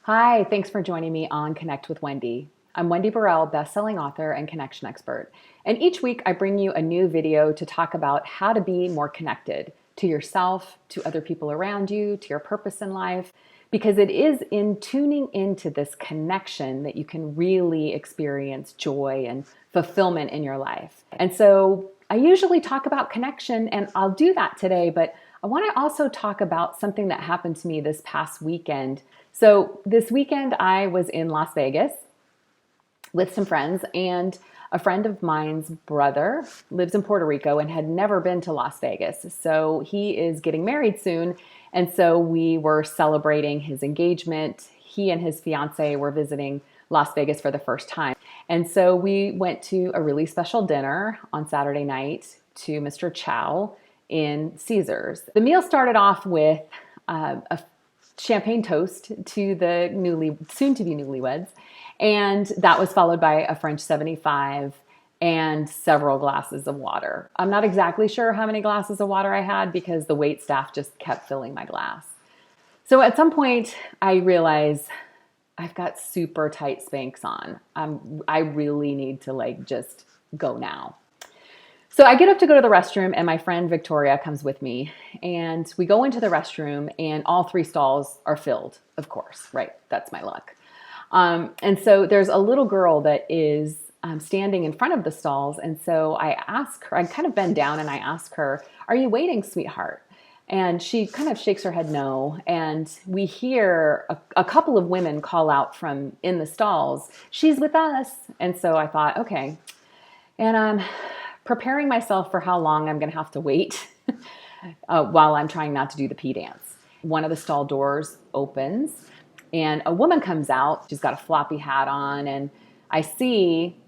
Hi, thanks for joining me on Connect with Wendy. I'm Wendy Burrell, best-selling author and connection expert. And each week I bring you a new video to talk about how to be more connected to yourself, to other people around you, to your purpose in life, because it is in tuning into this connection that you can really experience joy and fulfillment in your life. And so I usually talk about connection, and I'll do that today, but I want to also talk about something that happened to me this past weekend. So this weekend I was in Las Vegas with some friends, and a friend of mine's brother lives in Puerto Rico and had never been to Las Vegas. So he is getting married soon. And so we were celebrating his engagement. He and his fiance were visiting Las Vegas for the first time. And so we went to a really special dinner on Saturday night to Mr. Chow in Caesars. The meal started off with a champagne toast to the soon-to-be newlyweds. And that was followed by a French 75 and several glasses of water. I'm not exactly sure how many glasses of water I had because the wait staff just kept filling my glass. So at some point I realized I've got super tight Spanx on. I really need to just go now. So I get up to go to the restroom, and my friend Victoria comes with me, and we go into the restroom, and all three stalls are filled, of course, right? That's my luck. And so there's a little girl that is standing in front of the stalls. And so I ask her, I kind of bend down and I ask her, "Are you waiting, sweetheart?" And she kind of shakes her head no. And we hear a couple of women call out from in the stalls, "She's with us." And so I thought, okay. And I'm preparing myself for how long I'm going to have to wait while I'm trying not to do the pee dance. One of the stall doors opens, and a woman comes out. She's got a floppy hat on, and I see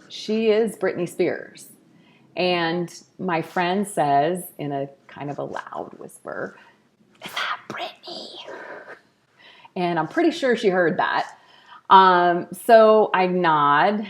she is Britney Spears. And my friend says in a kind of a loud whisper, "Is that Britney?" And I'm pretty sure she heard that. So I nod,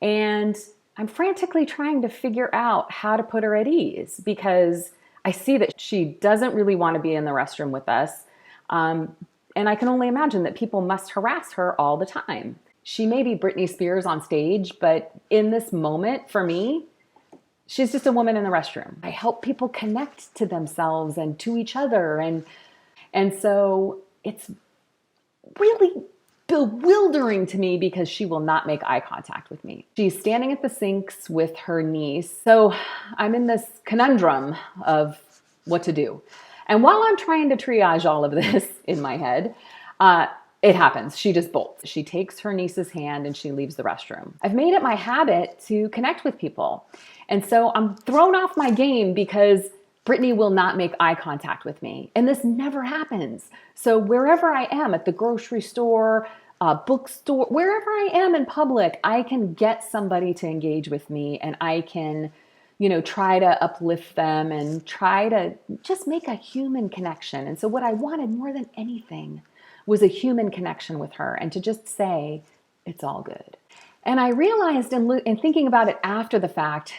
and I'm frantically trying to figure out how to put her at ease because I see that she doesn't really want to be in the restroom with us. And I can only imagine that people must harass her all the time. She may be Britney Spears on stage, but in this moment, for me, she's just a woman in the restroom. I help people connect to themselves and to each other. And so it's really bewildering to me because she will not make eye contact with me. She's standing at the sinks with her niece. So I'm in this conundrum of what to do. And while I'm trying to triage all of this in my head, it happens. She just bolts. She takes her niece's hand and she leaves the restroom. I've made it my habit to connect with people. And so I'm thrown off my game because Brittany will not make eye contact with me. And this never happens. So wherever I am, at the grocery store, bookstore, wherever I am in public, I can get somebody to engage with me, and I can try to uplift them and try to just make a human connection. And so what I wanted more than anything was a human connection with her and to just say, "It's all good." And I realized in thinking about it after the fact,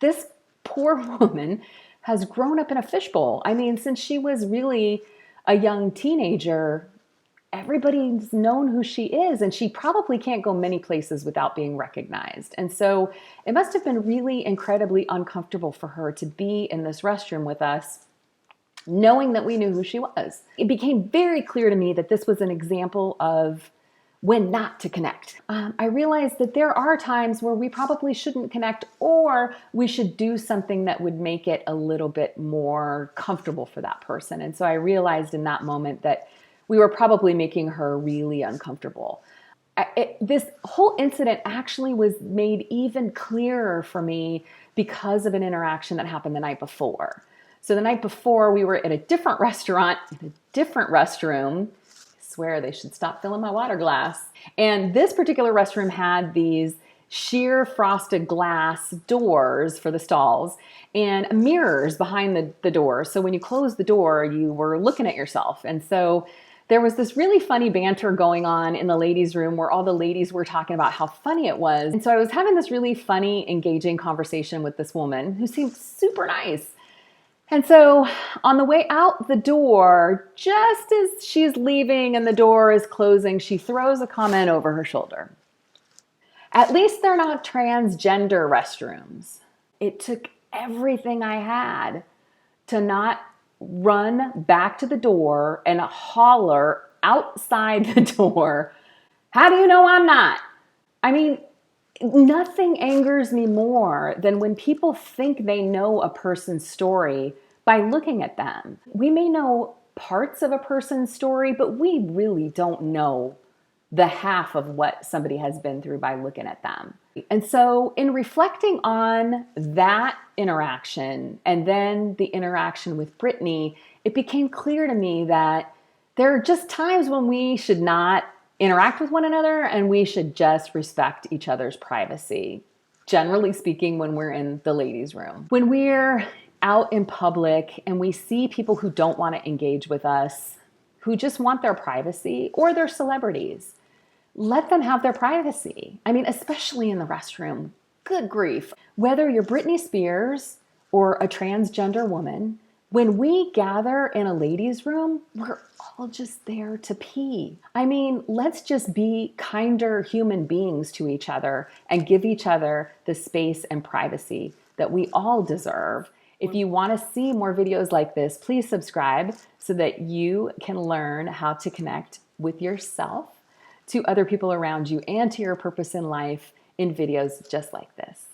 this poor woman has grown up in a fishbowl. I mean, since she was really a young teenager, everybody's known who she is, and she probably can't go many places without being recognized. And so it must have been really incredibly uncomfortable for her to be in this restroom with us, knowing that we knew who she was. It became very clear to me that this was an example of when not to connect. I realized that there are times where we probably shouldn't connect, or we should do something that would make it a little bit more comfortable for that person. And so I realized in that moment that we were probably making her really uncomfortable. This whole incident actually was made even clearer for me because of an interaction that happened the night before. So the night before, we were at a different restaurant, in a different restroom. I swear they should stop filling my water glass. And this particular restroom had these sheer frosted glass doors for the stalls and mirrors behind the door. So when you closed the door, you were looking at yourself. And so there was this really funny banter going on in the ladies' room where all the ladies were talking about how funny it was. And so I was having this really funny, engaging conversation with this woman who seemed super nice. And so on the way out the door, just as she's leaving and the door is closing, she throws a comment over her shoulder. At least they're not transgender restrooms. It took everything I had to not run back to the door and holler outside the door, "How do you know I'm not?" I mean, nothing angers me more than when people think they know a person's story by looking at them. We may know parts of a person's story, but we really don't know the half of what somebody has been through by looking at them. And so, in reflecting on that interaction and then the interaction with Brittany, it became clear to me that there are just times when we should not interact with one another and we should just respect each other's privacy. Generally speaking, when we're in the ladies' room. When we're out in public and we see people who don't want to engage with us, who just want their privacy, or they're celebrities, let them have their privacy. I mean, especially in the restroom. Good grief. Whether you're Britney Spears or a transgender woman, when we gather in a ladies' room, we're all just there to pee. I mean, let's just be kinder human beings to each other and give each other the space and privacy that we all deserve. If you want to see more videos like this, please subscribe so that you can learn how to connect with yourself, to other people around you, and to your purpose in life in videos just like this.